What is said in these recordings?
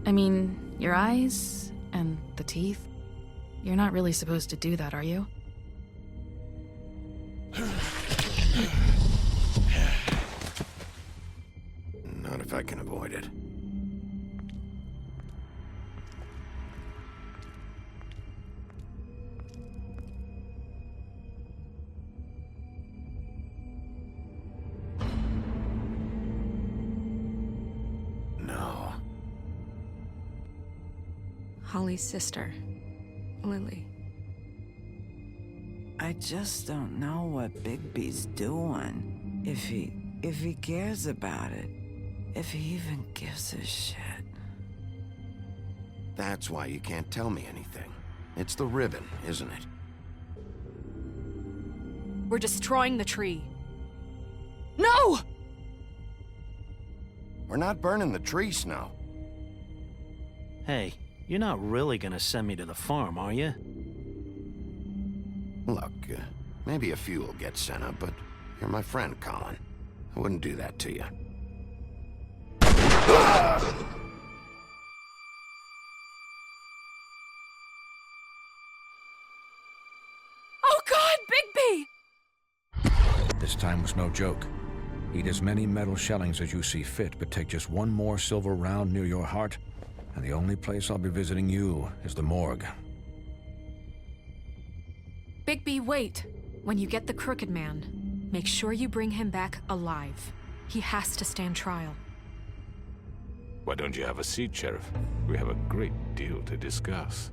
I mean, your eyes and the teeth. You're not really supposed to do that, are you? Not if I can avoid it. No. Holly's sister, Lily. I just don't know what Bigby's doing. If he cares about it. If he even gives a shit. That's why you can't tell me anything. It's the ribbon, isn't it? We're destroying the tree. No! We're not burning the tree, Snow. Hey, you're not really gonna send me to the farm, are you? Look, maybe a few will get sent up, but you're my friend, Colin. I wouldn't do that to you. Oh God, Bigby! This time was no joke. Eat as many metal shellings as you see fit, but take just one more silver round near your heart, and the only place I'll be visiting you is the morgue. Bigby, wait. When you get the Crooked Man, make sure you bring him back alive. He has to stand trial. Why don't you have a seat, Sheriff? We have a great deal to discuss.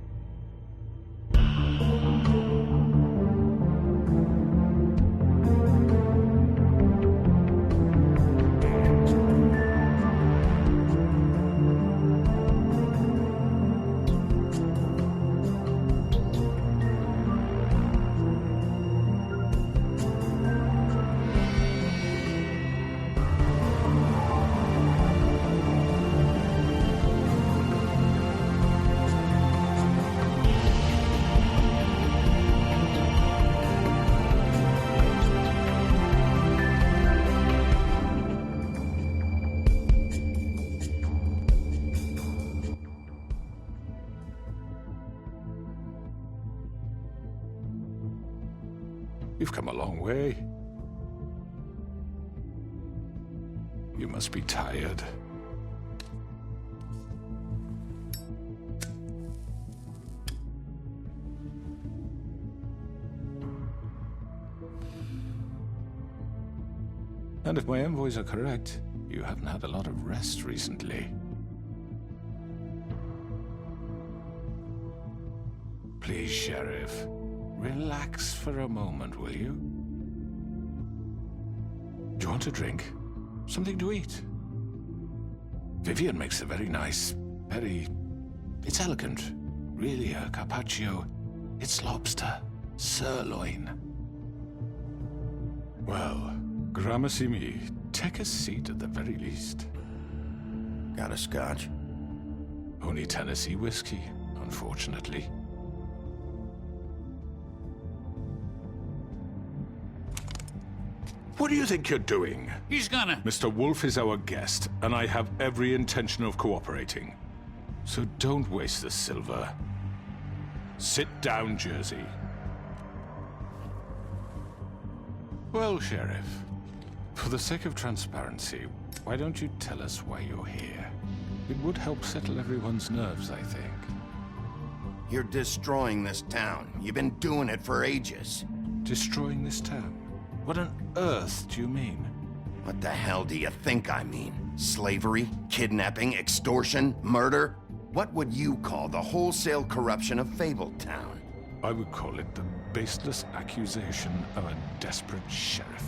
You've come a long way. You must be tired. And if my envoys are correct, you haven't had a lot of rest recently. Please, Sheriff. Relax for a moment, will you? Do you want a drink? Something to eat? Vivian makes a very nice, it's elegant. Really a carpaccio. It's lobster. Sirloin. Well, gramercy me. Take a seat at the very least. Got a scotch? Only Tennessee whiskey, unfortunately. What do you think you're doing? He's gonna... Mr. Wolf is our guest, and I have every intention of cooperating. So don't waste the silver. Sit down, Jersey. Well, Sheriff, for the sake of transparency, why don't you tell us why you're here? It would help settle everyone's nerves, I think. You're destroying this town. You've been doing it for ages. Destroying this town? What on earth do you mean? What the hell do you think I mean? Slavery, kidnapping, extortion, murder? What would you call the wholesale corruption of Fabletown? I would call it the baseless accusation of a desperate sheriff.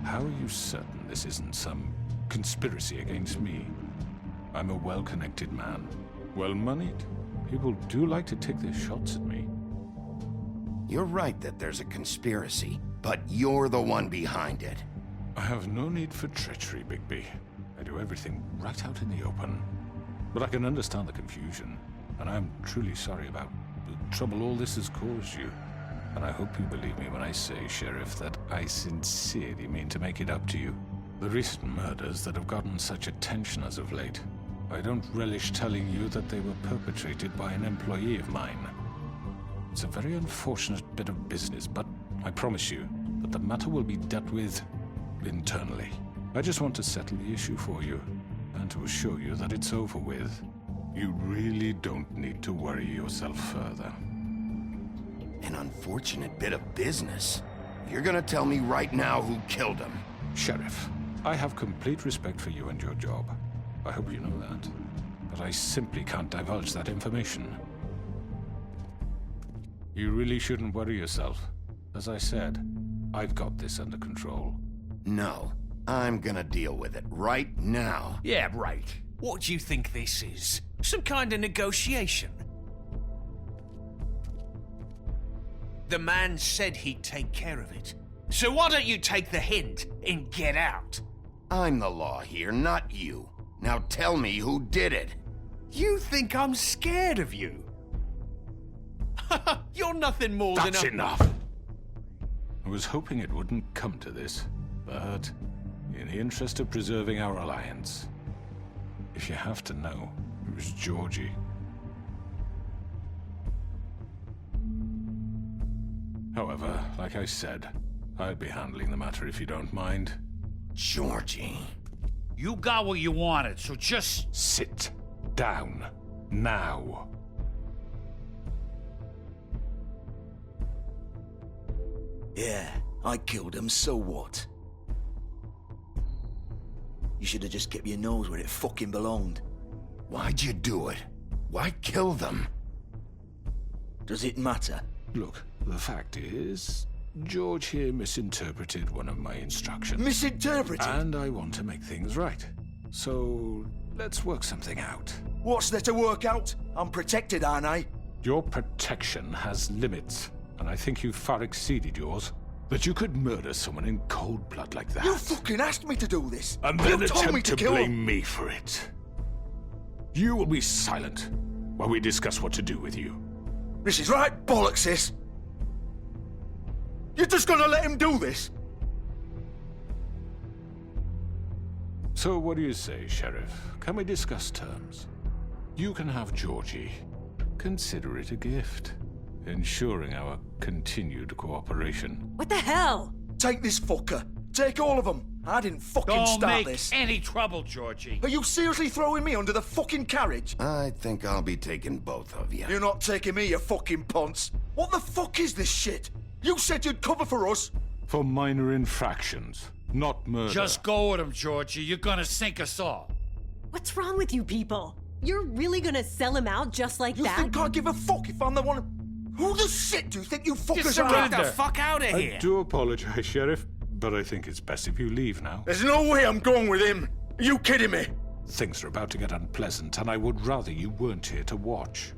How are you certain this isn't some conspiracy against me? I'm a well-connected man, well-moneyed. People do like to take their shots at me. You're right that there's a conspiracy, but you're the one behind it. I have no need for treachery, Bigby. I do everything right out in the open. But I can understand the confusion, and I am truly sorry about the trouble all this has caused you. And I hope you believe me when I say, Sheriff, that I sincerely mean to make it up to you. The recent murders that have gotten such attention as of late, I don't relish telling you that they were perpetrated by an employee of mine. It's a very unfortunate bit of business, but I promise you that the matter will be dealt with internally. I just want to settle the issue for you, and to assure you that it's over with. You really don't need to worry yourself further. An unfortunate bit of business? You're gonna tell me right now who killed him? Sheriff, I have complete respect for you and your job. I hope you know that. But I simply can't divulge that information. You really shouldn't worry yourself. As I said, I've got this under control. No, I'm gonna deal with it right now. Yeah, right. What do you think this is? Some kind of negotiation? The man said he'd take care of it. So why don't you take the hint and get out? I'm the law here, not you. Now tell me who did it. You think I'm scared of you? You're nothing more than a... That's enough! I was hoping it wouldn't come to this, but in the interest of preserving our alliance, if you have to know, it was Georgie. However, like I said, I'll be handling the matter if you don't mind. Georgie. You got what you wanted, so just... Sit down. Now. Yeah, I killed him, so what? You should have just kept your nose where it fucking belonged. Why'd you do it? Why kill them? Does it matter? Look, the fact is, George here misinterpreted one of my instructions. Misinterpreted? And I want to make things right. So, let's work something out. What's there to work out? I'm protected, aren't I? Your protection has limits, and I think you've far exceeded yours. That you could murder someone in cold blood like that. You fucking asked me to do this! And You then told me attempt to kill blame me for it. You will be silent while we discuss what to do with you. This is right bollocks, sis! You're just gonna let him do this? So what do you say, Sheriff? Can we discuss terms? You can have Georgie. Consider it a gift, ensuring our continued cooperation. What the hell? Take this fucker. Take all of them. I didn't fucking Don't start make this. any trouble, Georgie. Are you seriously throwing me under the fucking carriage? I think I'll be taking both of you. You're not taking me, you fucking ponce. What the fuck is this shit? You said you'd cover for us. For minor infractions, not murder. Just go with him, Georgie. You're gonna sink us all. What's wrong with you people? You're really gonna sell him out just like You that? think I give a fuck if I'm the one? Who the shit do you think you fuckers Just are? surrender. Get the fuck out of here! I do apologize, Sheriff, but I think it's best if you leave now. There's no way I'm going with him. Are you kidding me? Things are about to get unpleasant, and I would rather you weren't here to watch.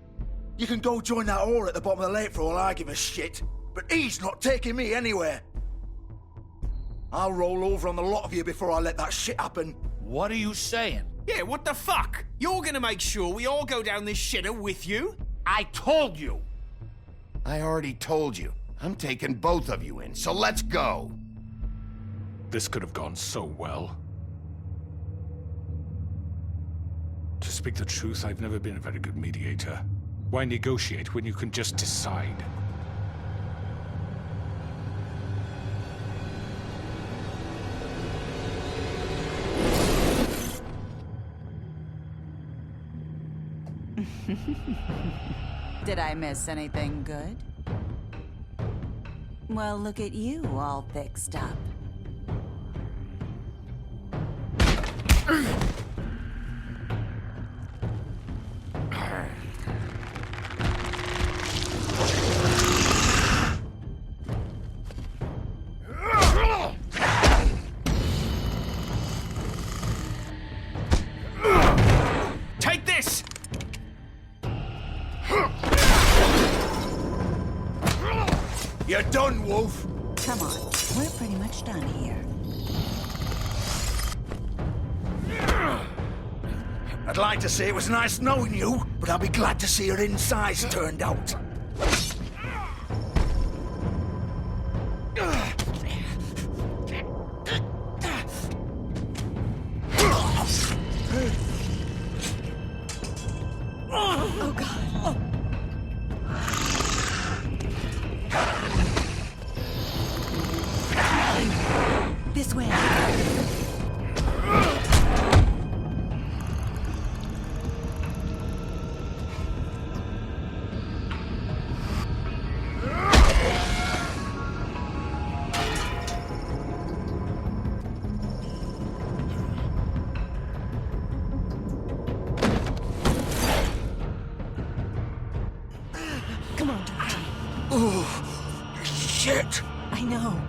You can go join that whore at the bottom of the lake for all I give a shit. But he's not taking me anywhere. I'll roll over on the lot of you before I let that shit happen. What are you saying? Yeah, what the fuck? You're gonna make sure we all go down this shitter with you? I told you. I already told you. I'm taking both of you in, so let's go. This could have gone so well. To speak the truth, I've never been a very good mediator. Why negotiate when you can just decide? Did I miss anything good? Well, look at you, all fixed up. Take this! You're done, Wolf. Come on, we're pretty much done here. I'd like to say it was nice knowing you, but I'll be glad to see your insides turned out. Oh, God. This way. Come on, Georgie. Oh, shit! I know.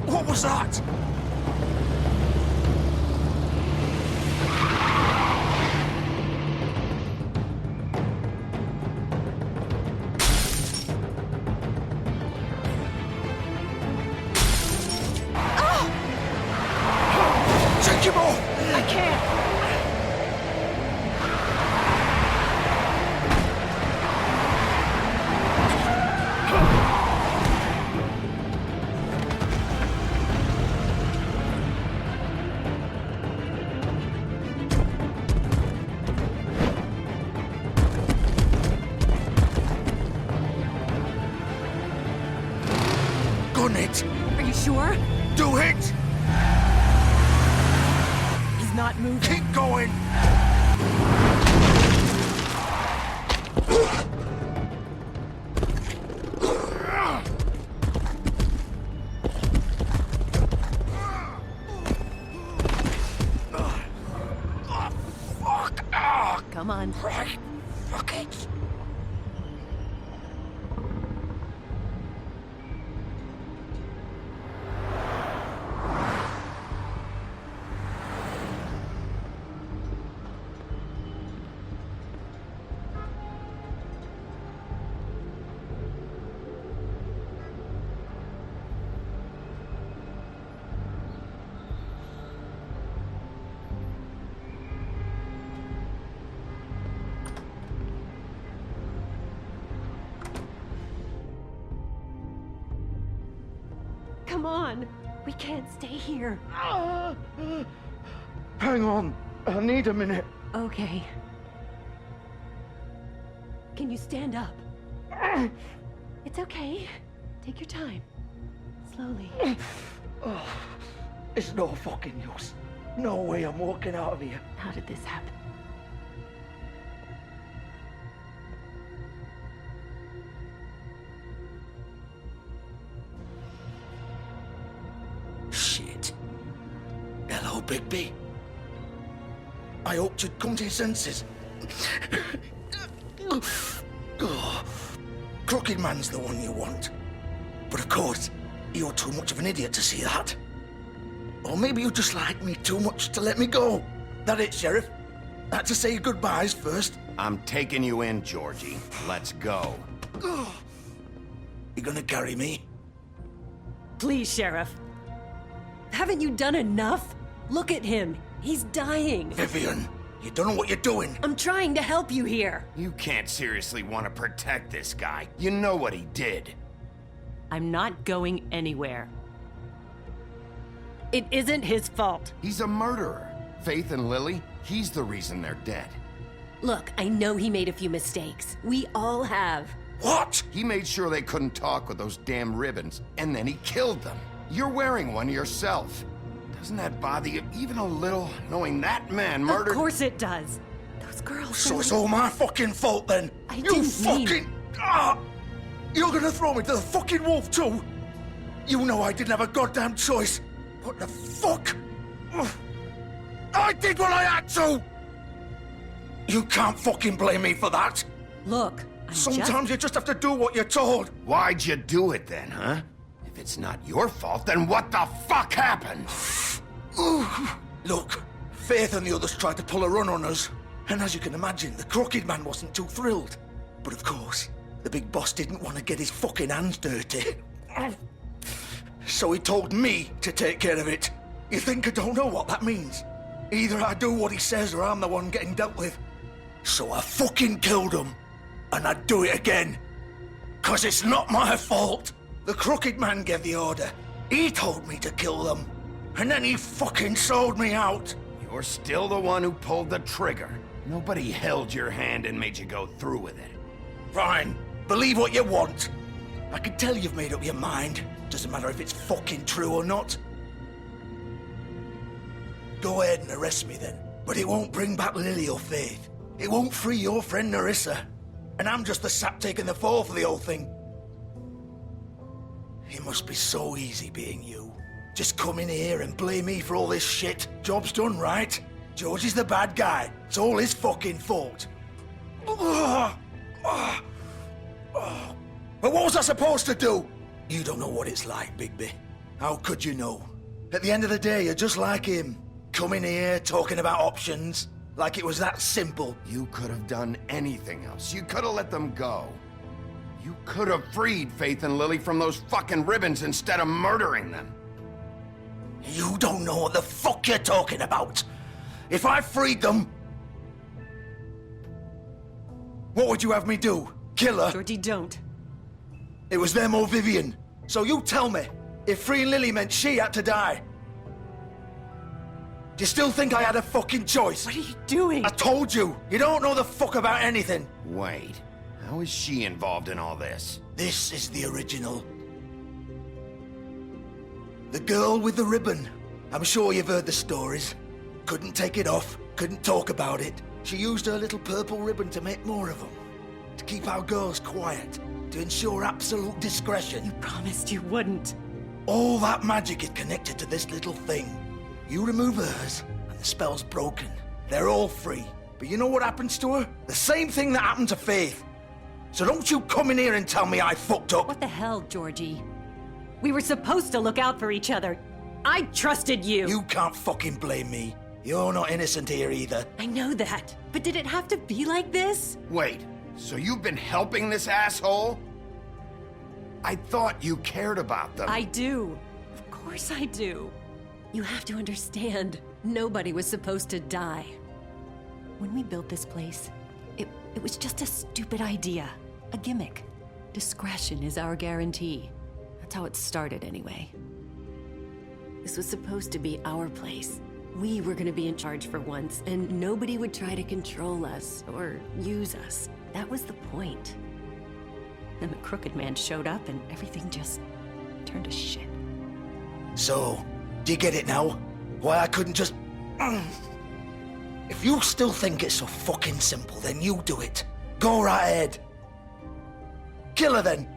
What was that? Take him off! I can't. Gun it! Are you sure? Do it! He's not moving. Keep going! Come on. Right. Fuck it. Come on. We can't stay here. Hang on. I need a minute. Okay. Can you stand up? It's okay. Take your time. Slowly. Oh, it's no fucking use. No way I'm walking out of here. How did this happen? Shit. Hello, Bigby. I hoped you'd come to your senses. Oh, Crooked Man's the one you want. But of course, you're too much of an idiot to see that. Or maybe you just like me too much to let me go. That it, Sheriff? I had to say your goodbyes first. I'm taking you in, Georgie. Let's go. You gonna carry me? Please, Sheriff. Haven't you done enough? Look at him. He's dying. Vivian, you don't know what you're doing. I'm trying to help you here. You can't seriously want to protect this guy. You know what he did. I'm not going anywhere. It isn't his fault. He's a murderer. Faith and Lily, he's the reason they're dead. Look, I know he made a few mistakes. We all have. What? He made sure they couldn't talk with those damn ribbons, and then he killed them. You're wearing one yourself. Doesn't that bother you even a little, knowing that man murdered— Of course it does. Those girls— So it's all my fucking fault then? I You didn't fucking— mean— You're gonna throw me to the fucking wolf too? You know I didn't have a goddamn choice. What the fuck? Ugh. I did what I had to! You can't fucking blame me for that. Look, Sometimes you just have to do what you're told. Why'd you do it then, huh? If it's not your fault, then what the fuck happened? Look, Faith and the others tried to pull a run on us. And as you can imagine, the Crooked Man wasn't too thrilled. But of course, the big boss didn't want to get his fucking hands dirty. So he told me to take care of it. You think I don't know what that means? Either I do what he says or I'm the one getting dealt with. So I fucking killed him. And I'd do it again. 'Cause it's not my fault. The Crooked Man gave the order. He told me to kill them. And then he fucking sold me out. You're still the one who pulled the trigger. Nobody held your hand and made you go through with it. Fine. Believe what you want. I can tell you've made up your mind. Doesn't matter if it's fucking true or not. Go ahead and arrest me then. But it won't bring back Lily or Faith. It won't free your friend Narissa. And I'm just the sap taking the fall for the whole thing. It must be so easy being you. Just come in here and blame me for all this shit. Job's done, right? George is the bad guy. It's all his fucking fault. But what was I supposed to do? You don't know what it's like, Bigby. How could you know? At the end of the day, you're just like him. Coming here, talking about options. Like it was that simple. You could have done anything else. You could have let them go. You could have freed Faith and Lily from those fucking ribbons instead of murdering them. You don't know what the fuck you're talking about. If I freed them... What would you have me do? Kill her? Georgie, don't. It was them or Vivian. So you tell me, if freeing Lily meant she had to die. Do you still think I had a fucking choice? What are you doing? I told you, you don't know the fuck about anything. Wait, how is she involved in all this? This is the original. The girl with the ribbon. I'm sure you've heard the stories. Couldn't take it off, couldn't talk about it. She used her little purple ribbon to make more of them. To keep our girls quiet. To ensure absolute discretion. You promised you wouldn't. All that magic is connected to this little thing. You remove hers, and the spell's broken. They're all free. But you know what happens to her? The same thing that happened to Faith. So don't you come in here and tell me I fucked up. What the hell, Georgie? We were supposed to look out for each other. I trusted you. You can't fucking blame me. You're not innocent here either. I know that. But did it have to be like this? Wait, so you've been helping this asshole? I thought you cared about them. I do. Of course I do. You have to understand, nobody was supposed to die. When we built this place, it was just a stupid idea. A gimmick. Discretion is our guarantee. That's how it started anyway. This was supposed to be our place. We were gonna be in charge for once, and nobody would try to control us or use us. That was the point. Then the Crooked Man showed up and everything just turned to shit. So, do you get it now? Why I couldn't just... If you still think it's so fucking simple, then you do it. Go right ahead. Kill her then.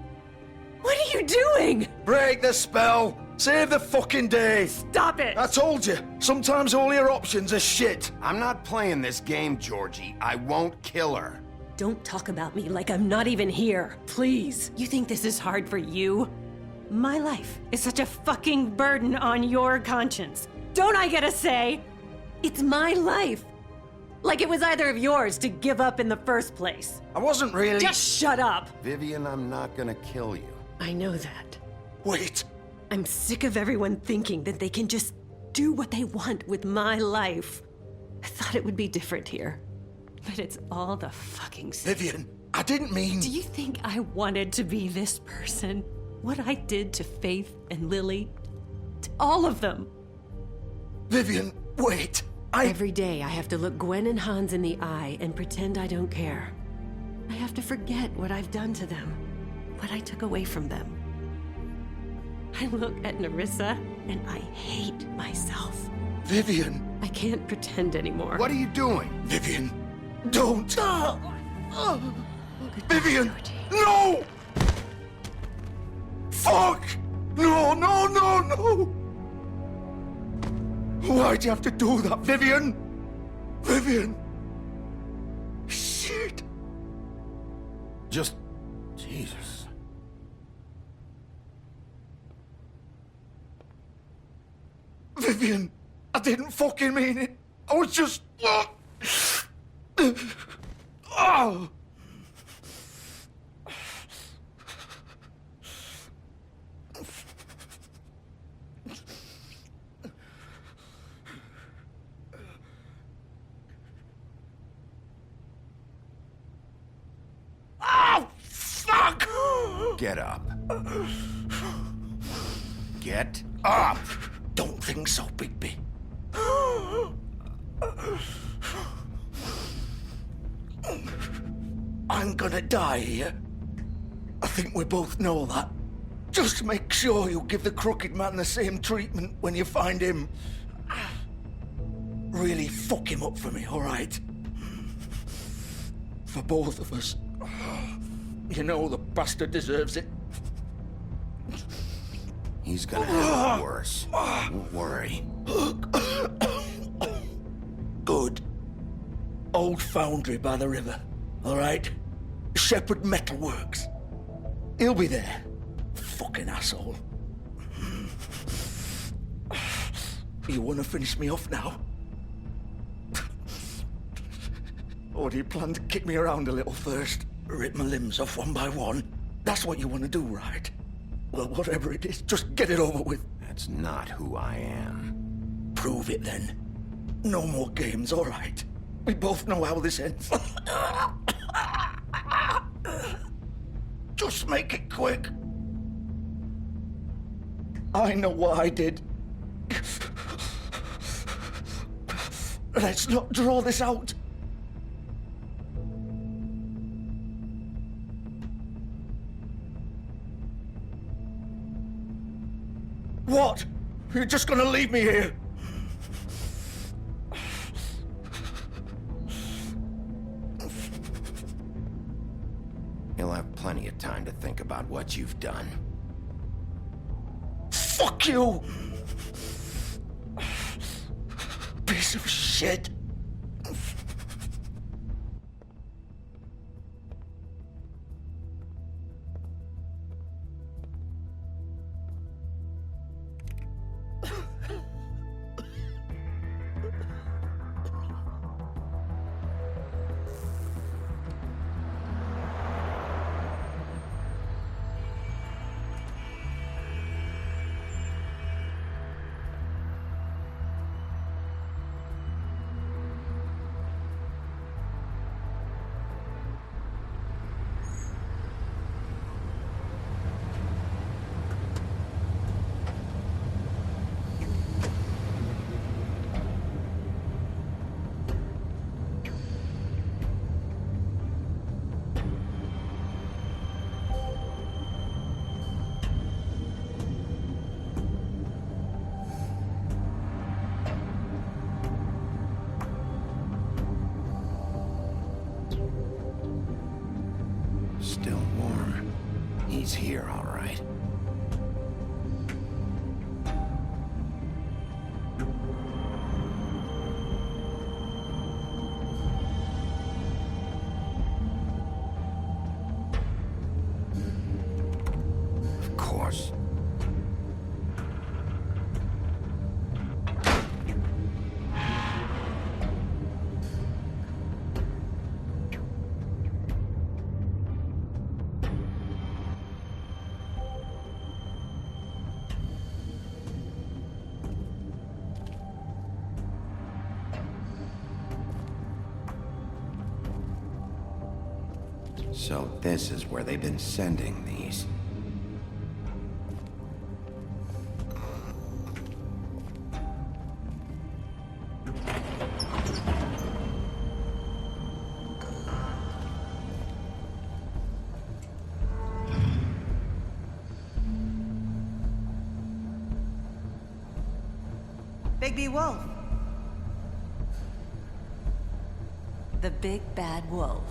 What are you doing? Break the spell. Save the fucking day. Stop it! I told you. Sometimes all your options are shit. I'm not playing this game, Georgie. I won't kill her. Don't talk about me like I'm not even here. Please. You think this is hard for you? My life is such a fucking burden on your conscience. Don't I get a say? It's my life. Like it was either of yours to give up in the first place. I wasn't really... Just shut up. Vivian, I'm not gonna kill you. I know that. Wait. I'm sick of everyone thinking that they can just do what they want with my life. I thought it would be different here. But it's all the fucking same. Vivian, I didn't mean... Do you think I wanted to be this person? What I did to Faith and Lily? To all of them? Vivian, wait. Every day I have to look Gwen and Hans in the eye and pretend I don't care. I have to forget what I've done to them, what I took away from them. I look at Nerissa and I hate myself. Vivian. I can't pretend anymore. What are you doing? Vivian, don't. Vivian, no! Fuck! No, no, no, no! Why'd you have to do that, Vivian? Vivian! Shit! Just... Jesus. Vivian, I didn't fucking mean it. I was just... Oh! Oh, fuck! Get up. Get up! Don't think so, Bigby. I'm gonna die here. I think we both know that. Just make sure you give the crooked man the same treatment when you find him. Really fuck him up for me, all right? For both of us. You know the bastard deserves it. He's gonna have it worse. Don't worry. Good. Old foundry by the river, all right? Shepherd Metalworks. He'll be there. Fucking asshole. You want to finish me off now? Or do you plan to kick me around a little first? Rip my limbs off one by one? That's what you want to do, right? Well, whatever it is, just get it over with. That's not who I am. Prove it then. No more games, all right? We both know how this ends. Just make it quick. I know what I did. Let's not draw this out. What? You're just gonna leave me here? You'll have plenty of time to think about what you've done. Fuck you! Piece of shit. So this is where they've been sending these. Bigby Wolf. The big bad wolf.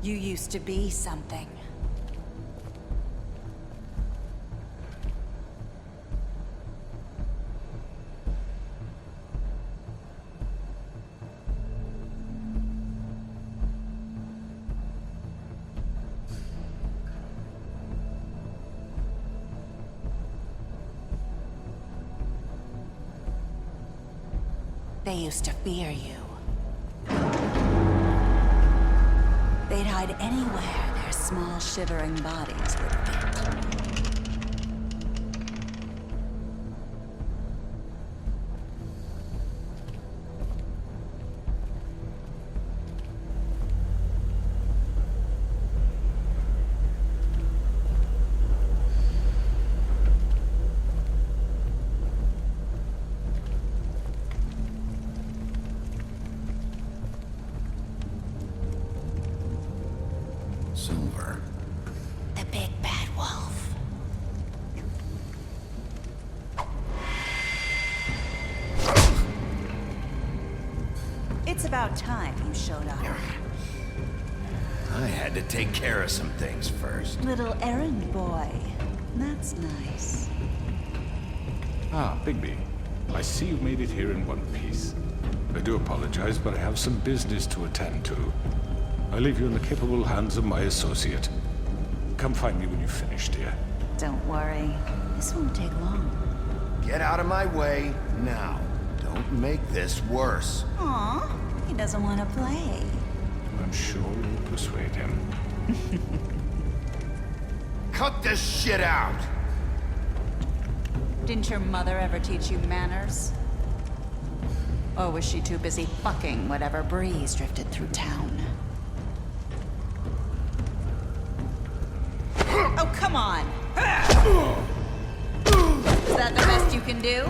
You used to be something. They used to fear you. They'd hide anywhere their small, shivering bodies would fit. Silver. The big bad wolf. It's about time you showed up. I had to take care of some things first. Little errand boy. That's nice. Ah, Bigby. I see you've made it here in one piece. I do apologize, but I have some business to attend to. I leave you in the capable hands of my associate. Come find me when you've finished, dear. Don't worry. This won't take long. Get out of my way now. Don't make this worse. Aw, he doesn't want to play. I'm sure you'll persuade him. Cut this shit out! Didn't your mother ever teach you manners? Or was she too busy fucking whatever breeze drifted through town? Oh, come on! Is that the best you can do?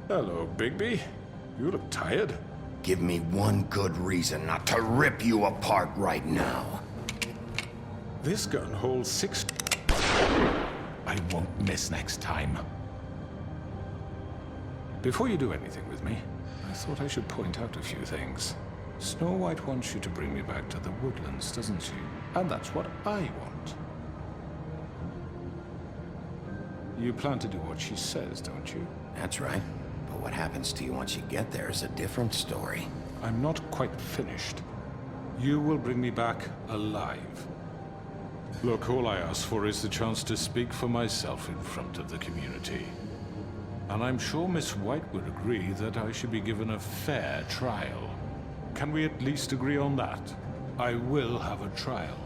Hello, Bigby. You look tired. Give me one good reason not to rip you apart right now. This gun holds 6... I won't miss next time. Before you do anything with me, I thought I should point out a few things. Snow White wants you to bring me back to the woodlands, doesn't she? And that's what I want. You plan to do what she says, don't you? That's right. But what happens to you once you get there is a different story. I'm not quite finished. You will bring me back alive. Look, all I ask for is the chance to speak for myself in front of the community. And I'm sure Miss White would agree that I should be given a fair trial. Can we at least agree on that? I will have a trial.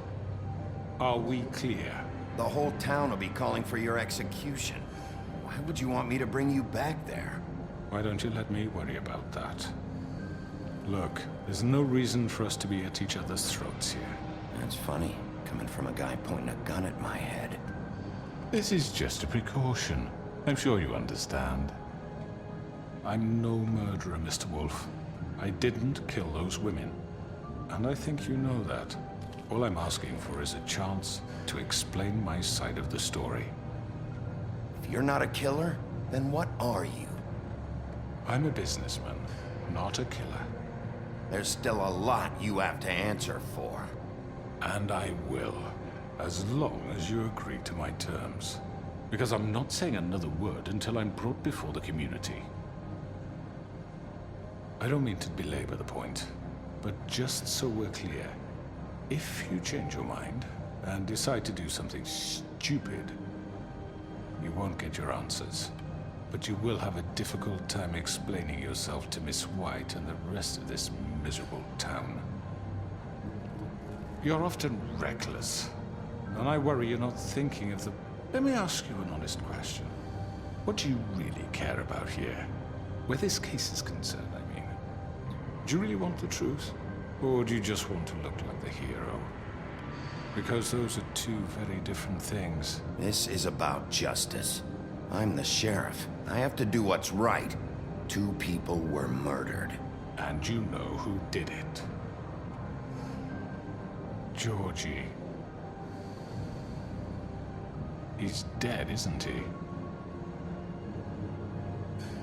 Are we clear? The whole town will be calling for your execution. Why would you want me to bring you back there? Why don't you let me worry about that? Look, there's no reason for us to be at each other's throats here. That's funny, coming from a guy pointing a gun at my head. This is just a precaution. I'm sure you understand. I'm no murderer, Mr. Wolf. I didn't kill those women. And I think you know that. All I'm asking for is a chance to explain my side of the story. If you're not a killer, then what are you? I'm a businessman, not a killer. There's still a lot you have to answer for. And I will, as long as you agree to my terms. Because I'm not saying another word until I'm brought before the community. I don't mean to belabor the point, but just so we're clear, if you change your mind and decide to do something stupid, you won't get your answers. But you will have a difficult time explaining yourself to Miss White and the rest of this miserable town. You're often reckless, and I worry you're not thinking of the... Let me ask you an honest question. What do you really care about here? Where this case is concerned, I mean. Do you really want the truth? Or do you just want to look like the hero? Because those are two very different things. This is about justice. I'm the sheriff. I have to do what's right. 2 people were murdered. And you know who did it. Georgie. He's dead, isn't he?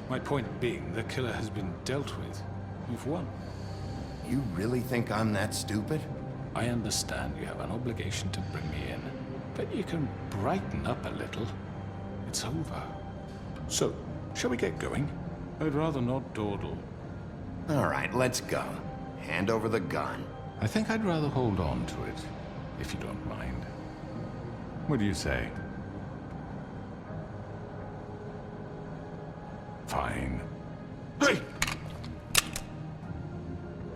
My point being, the killer has been dealt with. You've won. You really think I'm that stupid? I understand you have an obligation to bring me in, but you can brighten up a little. It's over. So, shall we get going? I'd rather not dawdle. All right, let's go. Hand over the gun. I think I'd rather hold on to it, if you don't mind. What do you say? Fine. Hey!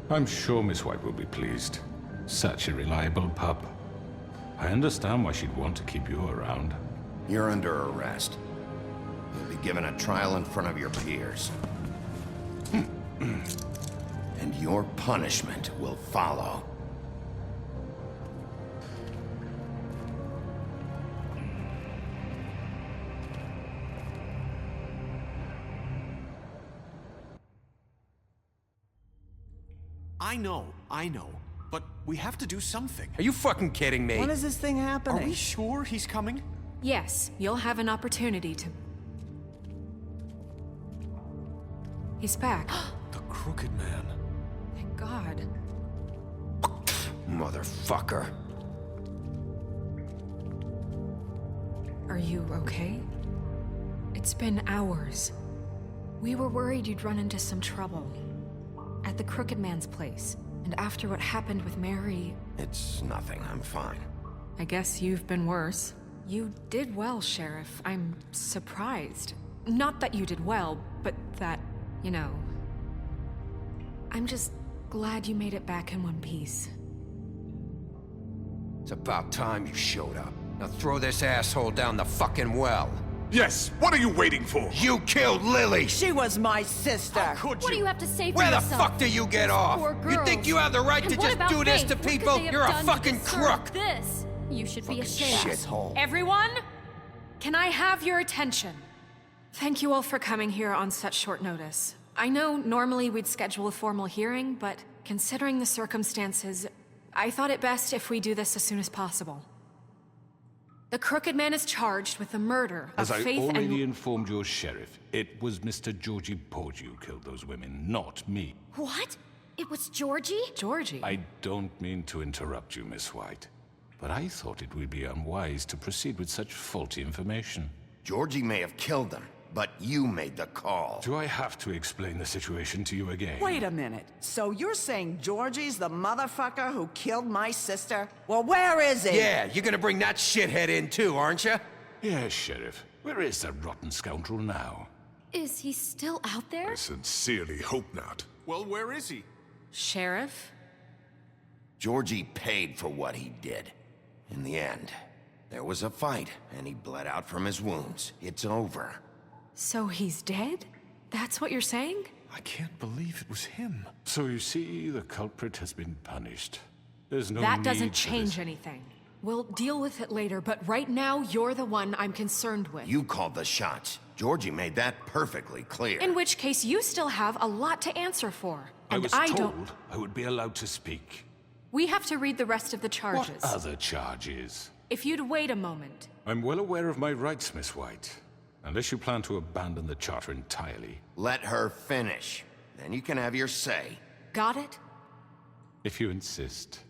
I'm sure Miss White will be pleased. Such a reliable pup. I understand why she'd want to keep you around. You're under arrest. You'll be given a trial in front of your peers. And your punishment will follow. I know. But we have to do something. Are you fucking kidding me? When is this thing happening? Are we sure he's coming? Yes, you'll have an opportunity to... He's back. The Crooked Man. Thank God. Motherfucker. Are you okay? It's been hours. We were worried you'd run into some trouble. At the Crooked Man's place. And after what happened with Mary... It's nothing. I'm fine. I guess you've been worse. You did well, Sheriff. I'm surprised. Not that you did well, but that, you know... I'm just glad you made it back in one piece. It's about time you showed up. Now throw this asshole down the fucking well. Yes, what are you waiting for? You killed Lily! She was my sister! Could What do you have to say for Where the yourself? fuck do you get off? Poor You think girls. you have the right And to what just about do this Faith? to What could people? they have You're a done to fucking deserve crook! This. You should be ashamed. Shithole. Everyone? Can I have your attention? Thank you all for coming here on such short notice. I know normally we'd schedule a formal hearing, but considering the circumstances, I thought it best if we do this as soon as possible. The Crooked Man is charged with the murder of As I Faith already and... informed your sheriff, it was Mr. Georgie Porgy who killed those women, not me. What? It was Georgie? Georgie? I don't mean to interrupt you, Miss White, but I thought it would be unwise to proceed with such faulty information. Georgie may have killed them, but you made the call. Do I have to explain the situation to you again? Wait a minute. So you're saying Georgie's the motherfucker who killed my sister? Well, where is he? Yeah, you're gonna bring that shithead in too, aren't you? Yes, Sheriff. Where is that rotten scoundrel now? Is he still out there? I sincerely hope not. Well, where is he? Sheriff? Georgie paid for what he did. In the end, there was a fight, and he bled out from his wounds. It's over. So he's dead? That's what you're saying? I can't believe it was him. So you see, the culprit has been punished. There's no That need doesn't for change this. anything. We'll deal with it later, but right now, you're the one I'm concerned with. You called the shots. Georgie made that perfectly clear. In which case, you still have a lot to answer for. I And was I told don't... I would be allowed to speak. We have to read the rest of the charges. What other charges? If you'd wait a moment. I'm well aware of my rights, Miss White. Unless you plan to abandon the charter entirely. Let her finish. Then you can have your say. Got it? If you insist.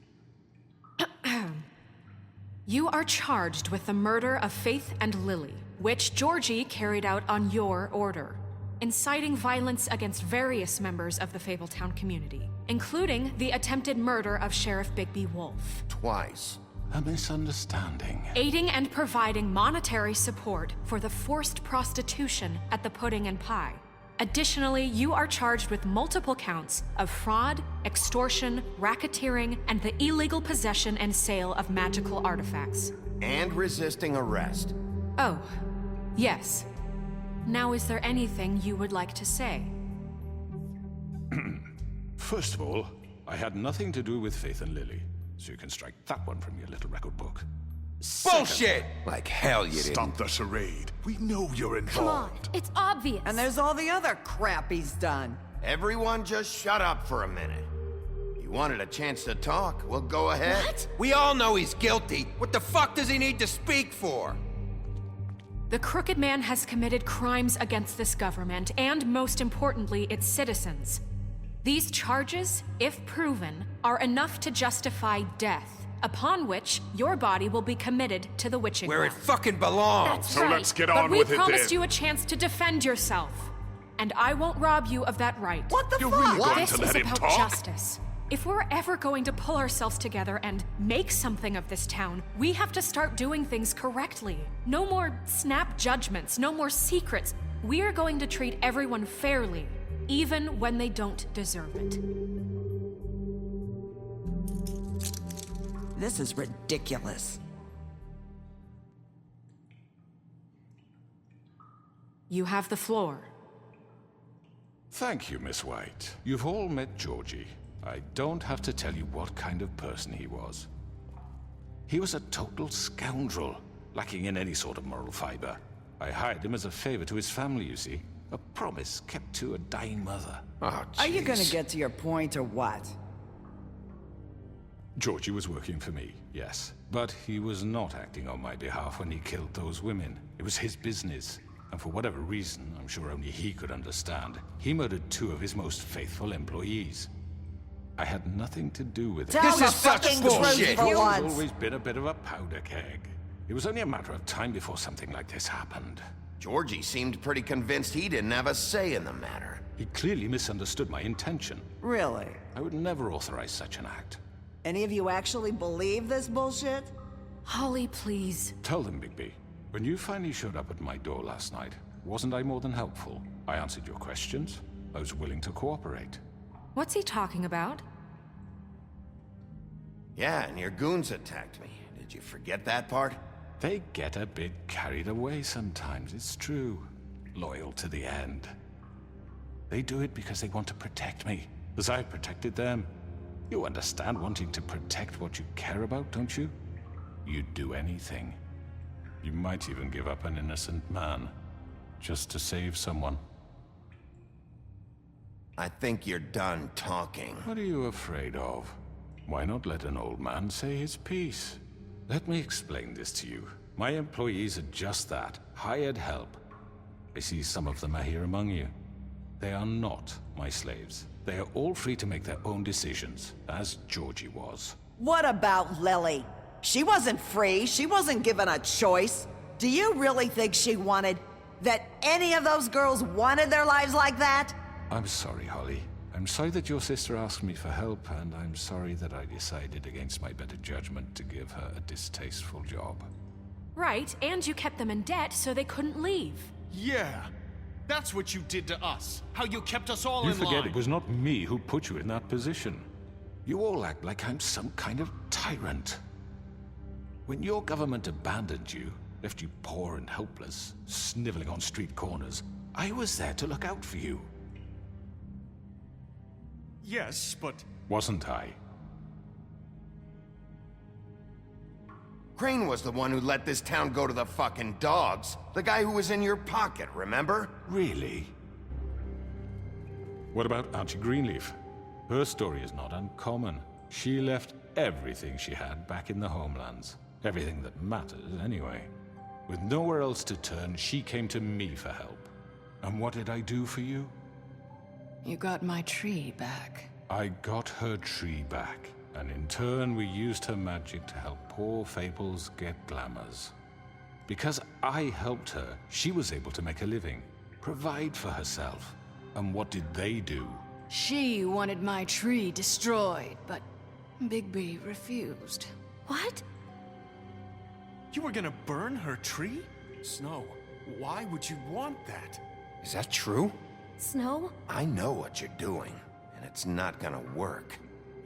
You are charged with the murder of Faith and Lily, which Georgie carried out on your order, inciting violence against various members of the Fabletown community, including the attempted murder of Sheriff Bigby Wolf. Twice. A misunderstanding. Aiding and providing monetary support for the forced prostitution at the Pudding and Pie. Additionally, you are charged with multiple counts of fraud, extortion, racketeering, and the illegal possession and sale of magical artifacts. And resisting arrest. Oh, yes. Now, is there anything you would like to say? First of all, I had nothing to do with Faith and Lily, so you can strike that one from your little record book. Bullshit! Like hell you didn't. Stop the charade. We know you're Come on, involved. it's obvious. And there's all the other crap he's done. Everyone just shut up for a minute. You wanted a chance to talk? Well, go ahead. What? We all know he's guilty. What the fuck does he need to speak for? The Crooked Man has committed crimes against this government and, most importantly, its citizens. These charges, if proven, are enough to justify death, upon which your body will be committed to the witching Where it well. fucking belongs. That's So right. let's get but on we with it promised then. you a chance to defend yourself, and I won't rob you of that right. What the You're fuck? really going This to is let him about talk? justice. If we're ever going to pull ourselves together and make something of this town, we have to start doing things correctly. No more snap judgments, no more secrets. We are going to treat everyone fairly, even when they don't deserve it. This is ridiculous. You have the floor. Thank you, Miss White. You've all met Georgie. I don't have to tell you what kind of person he was. He was a total scoundrel, lacking in any sort of moral fiber. I hired him as a favor to his family, you see. A promise kept to a dying mother. Oh, Are you gonna jeez. get to your point or what? Georgie was working for me, yes. But he was not acting on my behalf when he killed those women. It was his business. And for whatever reason, I'm sure only he could understand, he murdered 2 of his most faithful employees. I had nothing to do with it. Tell This the is such fucking bullshit. truth for He's once. always been a bit of a powder keg. It was only a matter of time before something like this happened. Georgie seemed pretty convinced he didn't have a say in the matter. He clearly misunderstood my intention. Really? I would never authorize such an act. Any of you actually believe this bullshit? Holly, please. Tell them, Bigby. When you finally showed up at my door last night, wasn't I more than helpful? I answered your questions. I was willing to cooperate. What's he talking about? Yeah, and your goons attacked me. Did you forget that part? They get a bit carried away sometimes, it's true. Loyal to the end. They do it because they want to protect me, as I protected them. You understand wanting to protect what you care about, don't you? You'd do anything. You might even give up an innocent man. just to save someone. I think you're done talking. What are you afraid of? Why not let an old man say his piece? Let me explain this to you. My employees are just that, hired help. I see some of them are here among you. They are not my slaves. They are all free to make their own decisions, as Georgie was. What about Lily? She wasn't free. She wasn't given a choice. Do you really think she wanted... that any of those girls wanted their lives like that? I'm sorry, Holly. I'm sorry that your sister asked me for help, and I'm sorry that I decided against my better judgment to give her a distasteful job. Right, and you kept them in debt so they couldn't leave. Yeah, that's what you did to us. How you kept us all You in forget line. it was not me who put you in that position. You all act like I'm some kind of tyrant. When your government abandoned you, left you poor and helpless, sniveling on street corners, I was there to look out for you. Yes, but... Wasn't I? Crane was the one who let this town go to the fucking dogs. The guy who was in your pocket, remember? Really? What about Auntie Greenleaf? Her story is not uncommon. She left everything she had back in the homelands. Everything that matters, anyway. With nowhere else to turn, she came to me for help. And what did I do for you? You got my tree back. I got her tree back, and in turn we used her magic to help poor Fables get glamours. Because I helped her, she was able to make a living, provide for herself. And what did they do? She wanted my tree destroyed, but Bigby refused. What? You were gonna burn her tree? Snow, why would you want that? Is that true? Snow? I know what you're doing, and it's not gonna work.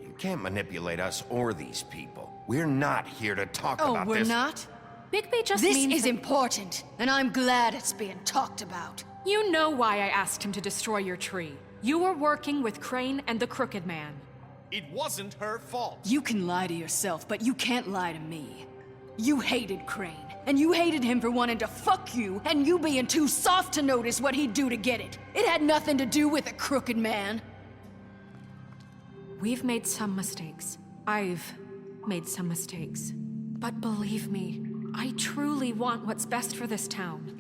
You can't manipulate us or these people. We're not here to talk about this. Oh, we're not? Bigby just This means is that- important, and I'm glad it's being talked about. You know why I asked him to destroy your tree. You were working with Crane and the Crooked Man. It wasn't her fault. You can lie to yourself, but you can't lie to me. You hated Crane, and you hated him for wanting to fuck you, and you being too soft to notice what he'd do to get it. It had nothing to do with a Crooked Man. We've made some mistakes. I've made some mistakes. But believe me, I truly want what's best for this town.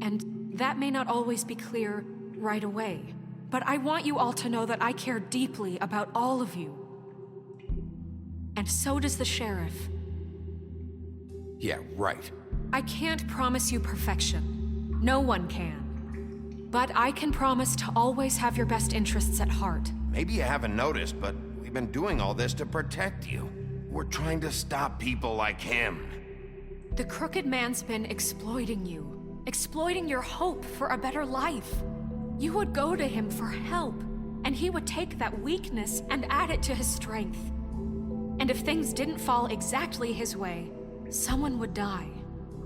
And that may not always be clear right away, but I want you all to know that I care deeply about all of you. And so does the sheriff. Yeah, right. I can't promise you perfection. No one can. But I can promise to always have your best interests at heart. Maybe you haven't noticed, but we've been doing all this to protect you. We're trying to stop people like him. The Crooked Man's been exploiting you. Exploiting your hope for a better life. You would go to him for help, and he would take that weakness and add it to his strength. And if things didn't fall exactly his way, someone would die.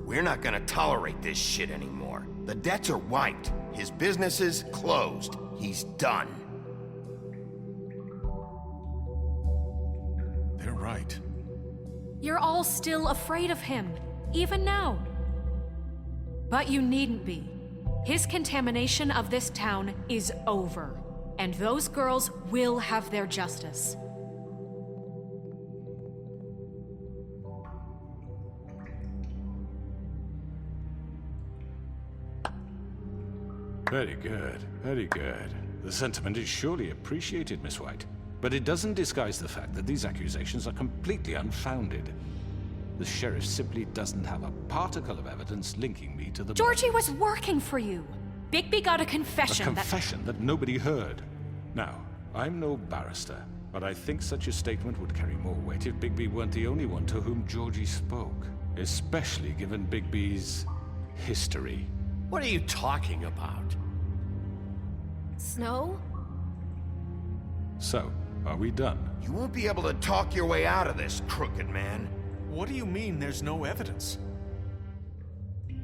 We're not gonna tolerate this shit anymore. The debts are wiped. His business is closed. He's done. They're right. You're all still afraid of him, even now. But you needn't be. His contamination of this town is over, and those girls will have their justice. Very good, very good. The sentiment is surely appreciated, Miss White. But it doesn't disguise the fact that these accusations are completely unfounded. The sheriff simply doesn't have a particle of evidence linking me to the... Georgie was working for you. Bigby got a A confession confession that nobody heard. Now, I'm no barrister, but I think such a statement would carry more weight if Bigby weren't the only one to whom Georgie spoke. Especially given Bigby's history. What are you talking about? Snow? So, are we done? You won't be able to talk your way out of this, Crooked Man. What do you mean there's no evidence?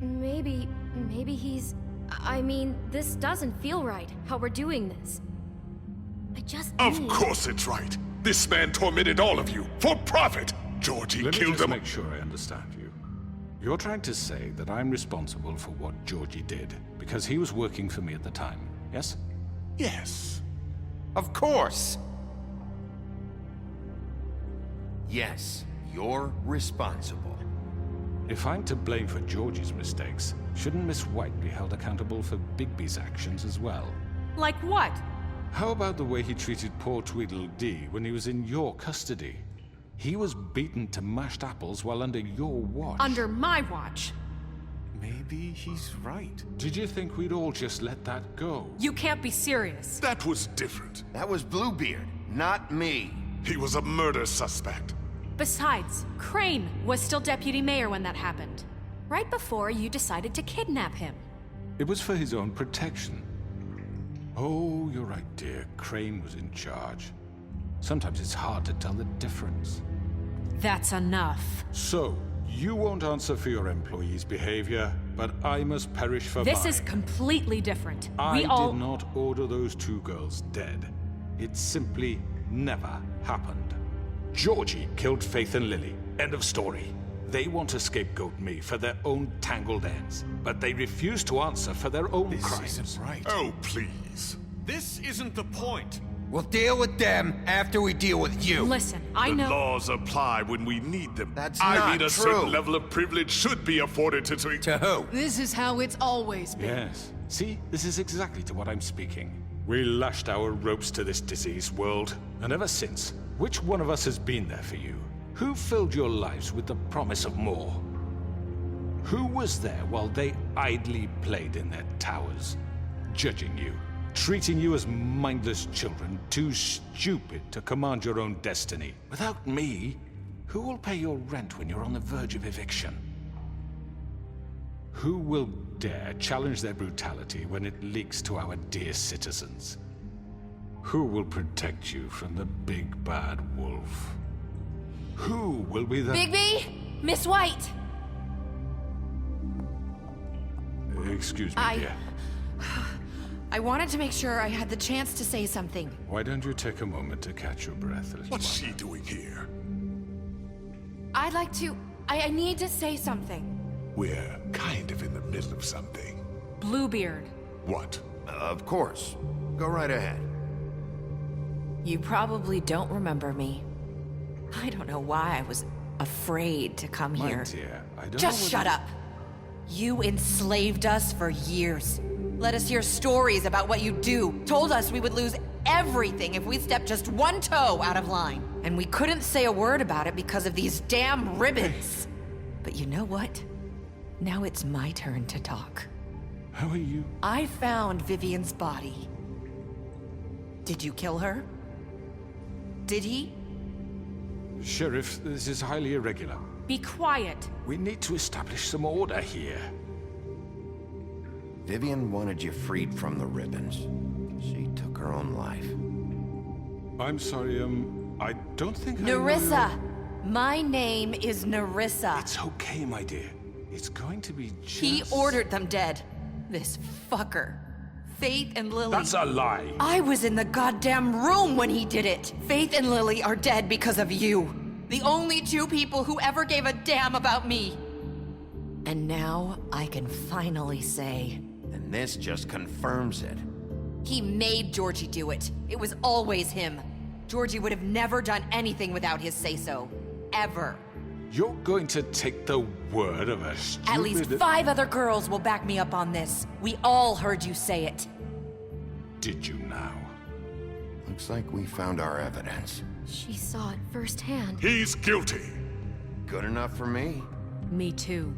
Maybe he's... I mean, this doesn't feel right, how we're doing this. I just Of need... course it's right. This man tormented all of you for profit. Georgie Let me killed just them. make sure I understand you. You're trying to say that I'm responsible for what Georgie did, because he was working for me at the time, yes? Yes. Of course! Yes, you're responsible. If I'm to blame for Georgie's mistakes, shouldn't Miss White be held accountable for Bigby's actions as well? Like what? How about the way he treated poor Tweedledee when he was in your custody? He was beaten to mashed apples while under your watch. Under my watch. Maybe he's right. Did you think we'd all just let that go? You can't be serious. That was different. That was Bluebeard, not me. He was a murder suspect. Besides, Crane was still deputy mayor when that happened. Right before you decided to kidnap him. It was for his own protection. Oh, you're right, dear. Crane was in charge. Sometimes it's hard to tell the difference. That's enough. So, you won't answer for your employees' behavior, but I must perish for This mine. is completely different. I did not order those two girls dead. It simply never happened. Georgie killed Faith and Lily. End of story. They want to scapegoat me for their own tangled ends, but they refuse to answer for their own crimes. This isn't right. Oh, please. This isn't the point. We'll deal with them after we deal with you. Listen, I The know. laws apply when we need them. That's I not mean, a true. certain level of privilege should be afforded to... To who? This is how it's always been. Yes. See, this is exactly to what I'm speaking. We lashed our ropes to this diseased world, and ever since, which one of us has been there for you? Who filled your lives with the promise of more? Who was there while they idly played in their towers, judging you, treating you as mindless children, too stupid to command your own destiny? Without me, who will pay your rent when you're on the verge of eviction? Who will dare challenge their brutality when it leaks to our dear citizens? Who will protect you from the big bad wolf? Who will be the... Bigby? Miss White! Excuse me, dear. I wanted to make sure I had the chance to say something. Why don't you take a moment to catch your breath, little What's one? she doing here? I'd like to... I need to say something. We're kind of in the middle of something. Bluebeard. What? Of course. Go right ahead. You probably don't remember me. I don't know why I was afraid to come My here. dear, I don't Just know shut up. You enslaved us for years. Let us hear stories about what you do. Told us we would lose everything if we stepped just one toe out of line. And we couldn't say a word about it because of these damn ribbons. But you know what? Now it's my turn to talk. How are you? I found Vivian's body. Did you kill her? Did he? Sheriff, this is highly irregular. Be quiet. We need to establish some order here. Vivian wanted you freed from the ribbons. She took her own life. I'm sorry, I don't think I know Nerissa! My name is Nerissa. It's okay, my dear. It's going to be just... He ordered them dead. This fucker. Faith and Lily. That's a lie. I was in the goddamn room when he did it. Faith and Lily are dead because of you. The only two people who ever gave a damn about me. And now I can finally say... And this just confirms it. He made Georgie do it. It was always him. Georgie would have never done anything without his say-so. Ever. You're going to take the word of a stupid... At least 5 other girls will back me up on this. We all heard you say it. Did you now? Looks like we found our evidence. She saw it firsthand. He's guilty. Good enough for me. Me too.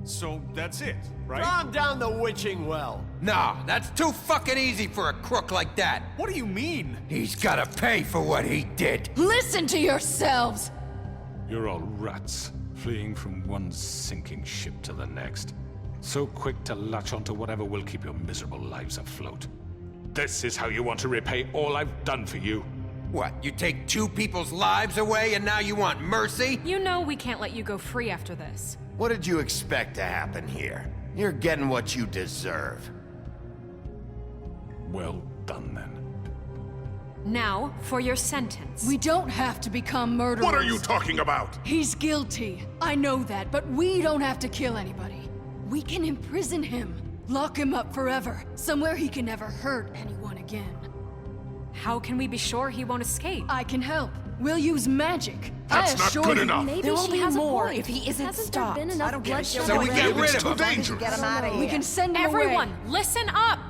So that's it, right? Calm down the witching well. Nah, that's too fucking easy for a crook like that. What do you mean? He's gotta pay for what he did. Listen to yourselves! You're all rats, fleeing from one sinking ship to the next. So quick to latch onto whatever will keep your miserable lives afloat. This is how you want to repay all I've done for you? What, you take 2 people's lives away and now you want mercy? You know we can't let you go free after this. What did you expect to happen here? You're getting what you deserve. Well done, then. Now, for your sentence. We don't have to become murderers. What are you talking about? He's guilty. I know that, but we don't have to kill anybody. We can imprison him. Lock him up forever. Somewhere he can never hurt anyone again. How can we be sure he won't escape? I can help. We'll use magic. That's I not assure good you. enough. Maybe There will she be has more a point. if he isn't Hasn't stopped. there been enough I don't get it. bloodshed So we already? get rid It's of too him. dangerous. Get him out of here. We can send him Everyone, away. listen up!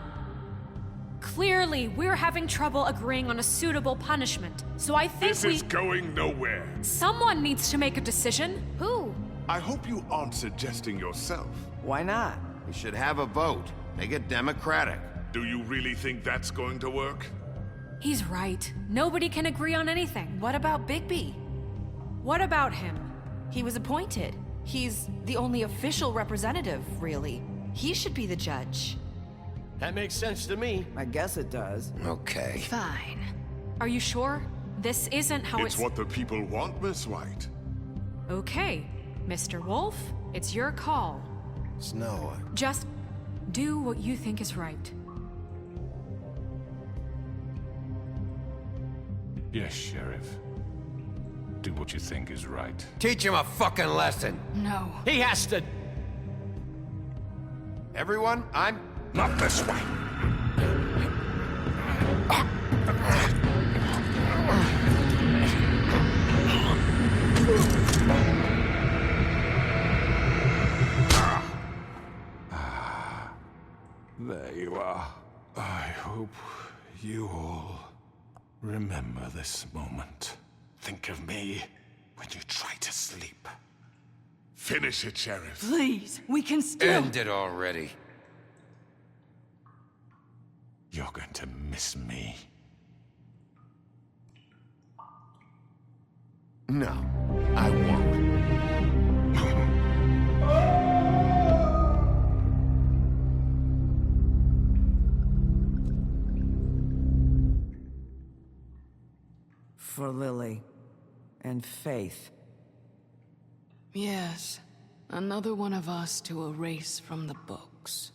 Clearly, we're having trouble agreeing on a suitable punishment. So I think This is going nowhere. someone needs to make a decision. Who? I hope you aren't suggesting yourself. Why not? We should have a vote. Make it democratic. Do you really think that's going to work? He's right. Nobody can agree on anything. What about Bigby? What about him? He was appointed. He's the only official representative, really. He should be the judge. That makes sense to me. I guess it does. Okay. Fine. Are you sure? This isn't how It's what the people want, Miss White. Okay, Mr. Wolf, it's your call. Snow, Just do what you think is right. Yes, Sheriff. Do what you think is right. Teach him a fucking lesson. No. He has to. everyone, I'm... Not this way. There you are. I hope you all remember this moment. Think of me when you try to sleep. Finish it, Sheriff. Please, we can still... End it already. You're going to miss me. No, I won't. For Lily and Faith. Yes, another one of us to erase from the books.